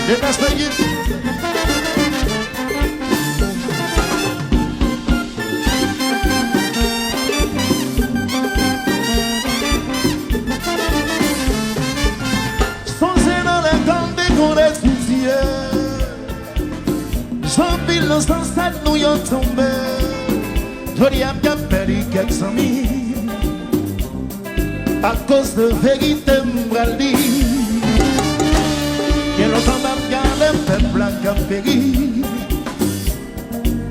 Détache le guide. Songez dans les temps dès qu'on est fouillé. J'empile dans ce stade nous y ont tombé. Je dis à me perdu quelques amis à cause de vérité m'brali. Et longtemps m'a regardé peuple à Campéry.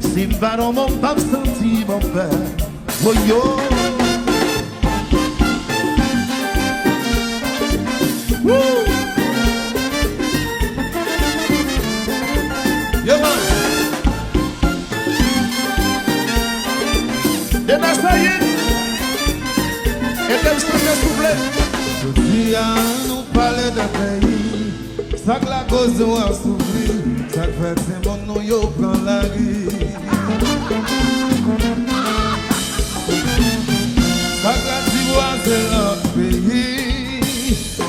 Si m'va dans mon pape senti mon père. Oh yo. Woo. Yeah man. Détache ça y est. Et quel s'il vous plaît. Je dis à nous parler de pays. Ça que la cause de moi souffrir. Ça que fait c'est mon nom yo prend la rue. Ça que la Tivoire c'est notre pays.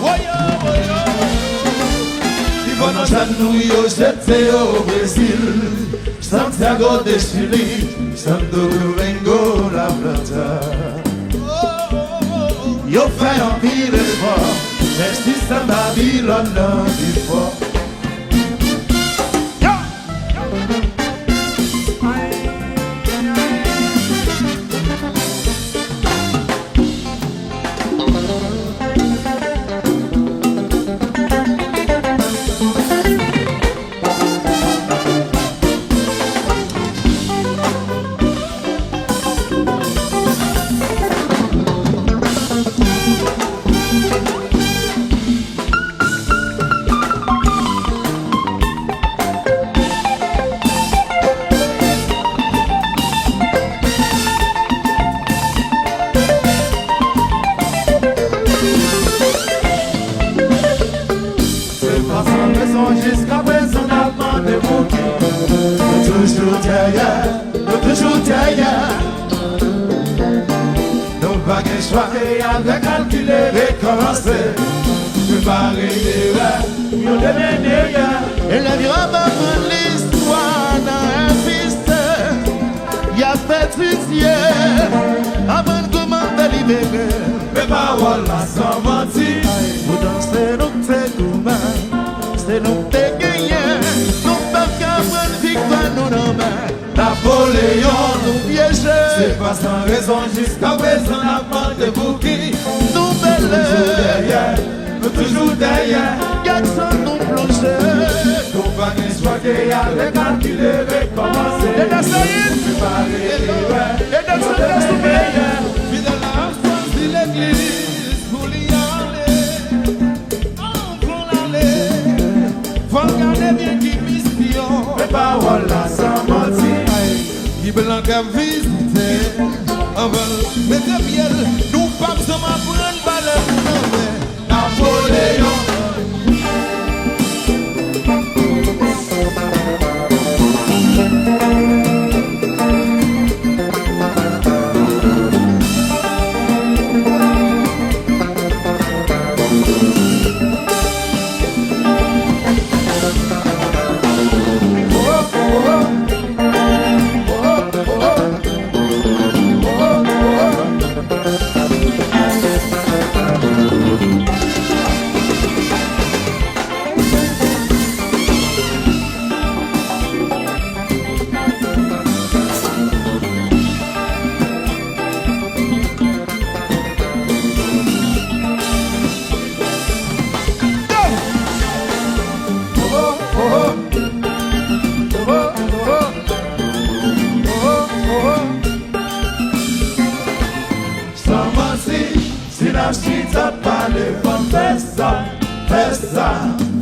Woyo, woyo. Il faut nous chat nous yo jeter au Brésil. Santiago de Chili. Santo Domingo la Plata. Yo fait un pile fort, justice à Babylone dans du fort. Jusqu'à présent, on a demandé pour qui. Toujours derrière, toujours derrière. Nous pas qu'un choix et avec calculer, recommencer. Préparer les rêves, nous donner derrière. Et la vie va prendre l'histoire d'un fils. Y a pétricier avant de commencer à libérer. Mes paroles là sans mentir. Vous dansez donc c'est tout mal. C'est nous qui gagnons. Nous pas qu'à prendre victoire nous nos mains. Napoléon nous piéger. C'est pas sans raison jusqu'à présent on a demandé pour qui. Nous belles. Toujours derrière. Jackson nous plonger. Nous pas qu'un choix et avec calculer, recommencer. Et dans ça y est. Préparer les rêves. Et dans ça y est. Fidèle à l'absence de l'église pour y aller. Pour l'aller. Faut regarder bien qui mission. Mes paroles là sans mentir. Qui blanc qu'à visiter. Mettez bien, nous pas besoin de prendre balle pour nous. Napoléon.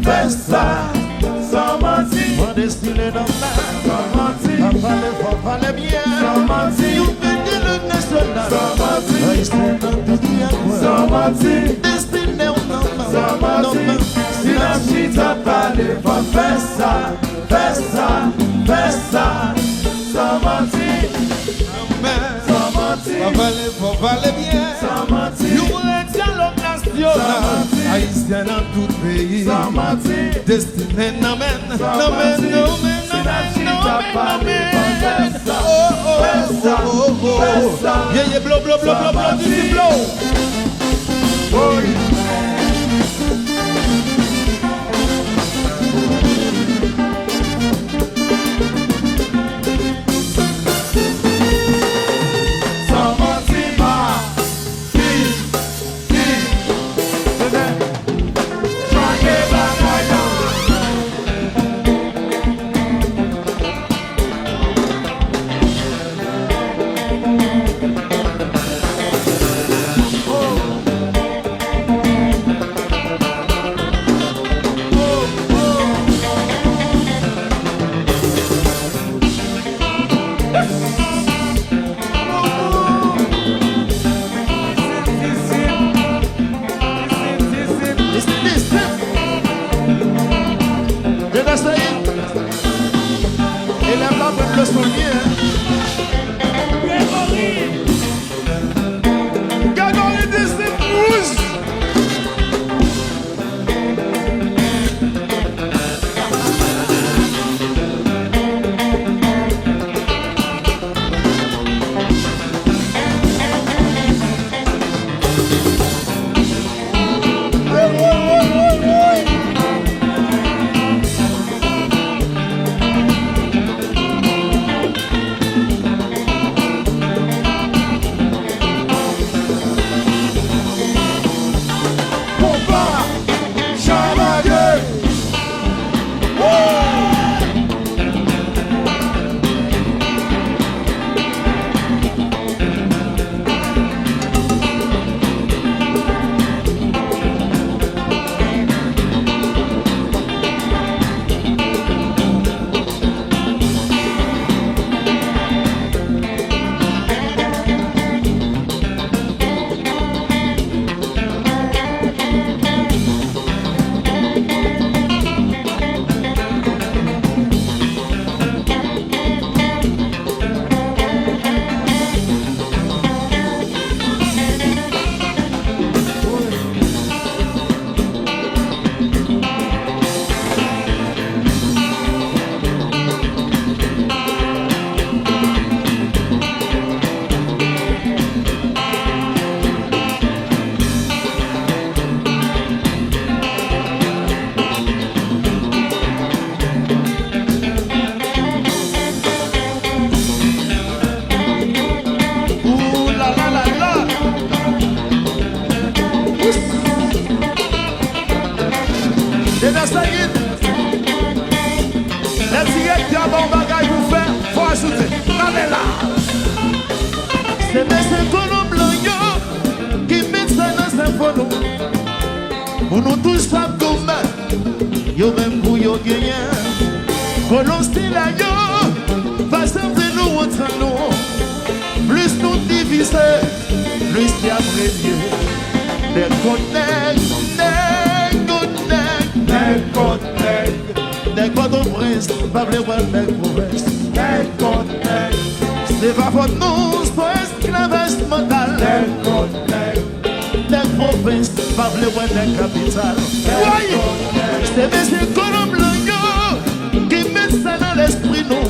Festa, sans mentir. Mon destiné dans ma sans mentir. Faut parler bien. Sans mentir. You bénis le national. Sans mentir. Destiné dans tout bien. Sans mentir. Destiné on en sans mentir. Si la chita parle, faut faire ça, sans mentir. Sans mentir. Faut parler bien. Sans mentir. Nous voulons un dialogue national. Haïtien dans tout pays. Destiné, amen. Yeah, yeah, blow, this blow. C'est mes colons blancs qui mettent ça dans un phono. Pour nous tous pas comme yo même pour yo gagner. Colons style à yo, va s'enlever nous entre nous. Plus nous diviser, plus il y a vrai Dieu. Des connects, prince, pas vrai des prouesses. C'est pas votre nom, c'est esclavage mental. Des provinces, pas vrai des capitales. C'est mes colons blancs qui mettent ça dans l'esprit nous.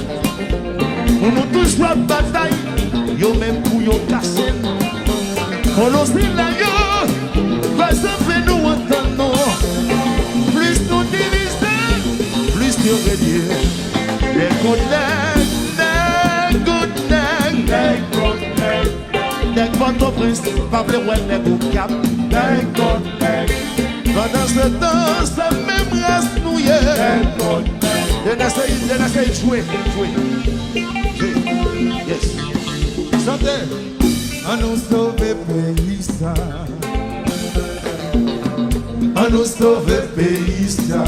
Pour nous tous la bataille, yo même pour yo casser. Colons style là yo, va s'enlever nous entendre. Plus nous diviser, plus nous réduire. Les connects, des votre prince, pas vrai des boucap. Pendant ce temps, ça même race nous y est. Then I say jouer. Yes. Santé, à nous sauver pays ça. À nous sauver pays ça.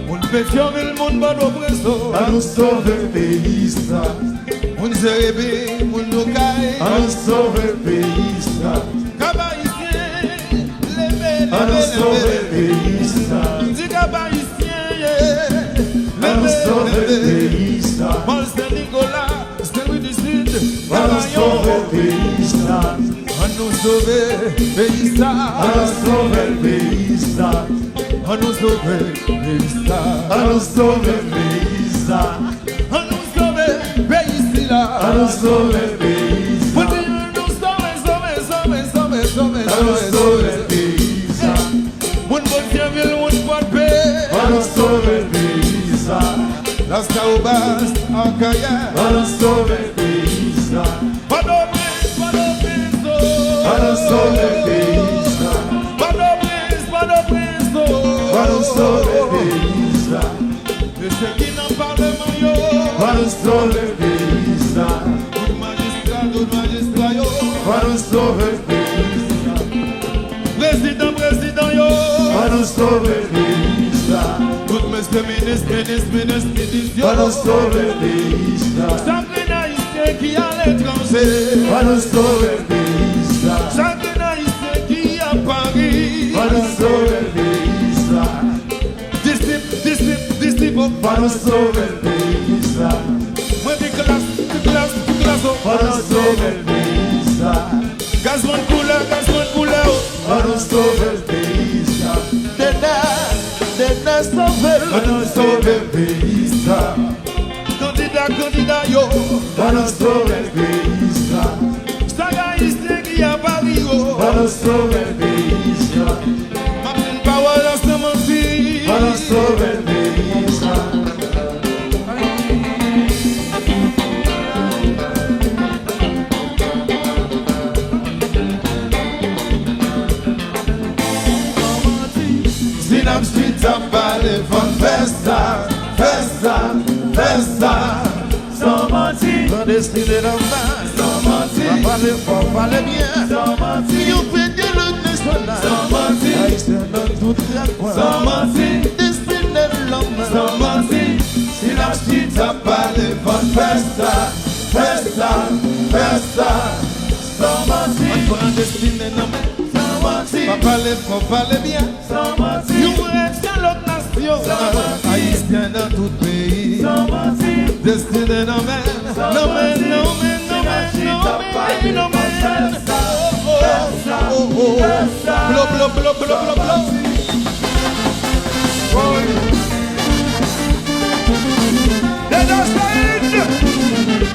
On peut fermer le monde par nos pressos. À nous sauver pays ça. On se réveille, on nous caille. À nous sauver pays ça. Cabaïsien, les à nous sauver pays ça. Dis cabaïsien, à nous sauver pays ça. Monster Nicolas, c'est lui du sud. À nous sauver pays ça. À nous sauver pays ça. À nous sauver pays ça. On nous sauve pays ça. On nous sauve pays ça. On nous sauve pays là. On nous sauve pays ça. Pour dire nous sauve pays ça. Mon bon Dieu ville, mon bon paix. On nous sauve pays ça. La Saubas en carrière. On nous sauve pays ça. Pas de prise, On nous sauve pays ça. Pas de prise, On nous sauve pays ça. de ceux qui n'en parlent pas, yo. On nous sauve pays ça. Tout magistrat, yo. On nous sauve pays ça. Président, yo. On nous sauve pays ça. Tout monsieur ministre, yo. On nous sauve pays ça. Chaque haïtien qui à l'étranger. On nous sauve pays ça. Chaque haïtien qui à Paris. On nous sauve pays ça. Disciple. On nous sauve pays ça. Moi, des classes. On nous sauve pays ça. Gazman couleur. On nous sauve pays ça. On nous sauve pays ça. Candidat, yo. On nous sauve pays ça. Chaque haïtien qui à Paris, yo. On nous sauve pays ça. Martin Power, la sementie. On nous sauve pays ça. Sinam Street a parlé, fun festa. Sans mentir, Clandestine dans sans mentir, faut parler bien. sans mentir, You payez le national. sans mentir, Haïtien dans tout le coin. sans mentir, Destiné de l'homme. sans mentir. Si la petite a parlé, bonne festa, sans mentir, Clandestine dans sans mentir, faut parler bien. sans mentir, You êtes l'autre nation. Haïtien dans tout pays. sans mentir. Destiné dans men. No man. Blow. Let us fight.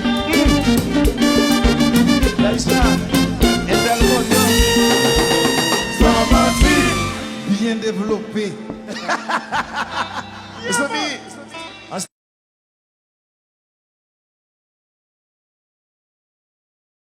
Sans mentir, Bien développé. mes amis,